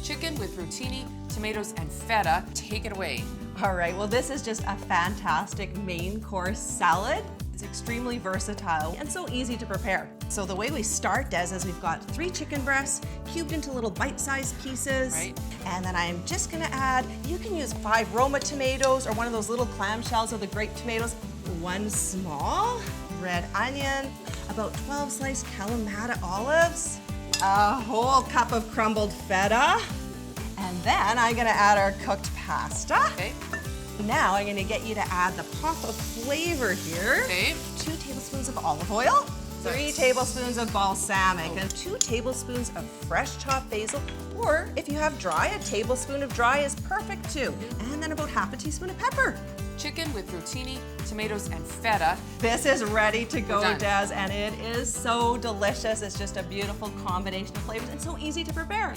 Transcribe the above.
chicken with rotini, tomatoes, and feta. Take it away. All right, well, this is just a fantastic main course salad. It's extremely versatile and so easy to prepare. So the way we start, Des, is we've got 3 chicken breasts cubed into little bite-sized pieces. Right. And then I'm just gonna add, you can use 5 Roma tomatoes or one of those little clamshells of the grape tomatoes, 1 small red onion, about 12 sliced Kalamata olives, a whole cup of crumbled feta, and then I'm gonna add our cooked pasta. Okay. Now I'm gonna get you to add the pop of flavor here. Okay. 2 tablespoons of olive oil, 3 tablespoons of balsamic, and 2 tablespoons of fresh chopped basil, or if you have dry, a tablespoon of dry is perfect too. And then about half a teaspoon of pepper. Chicken with rotini, tomatoes, and feta. This is ready to go, Done. Des, and it is so delicious. It's just a beautiful combination of flavors and so easy to prepare.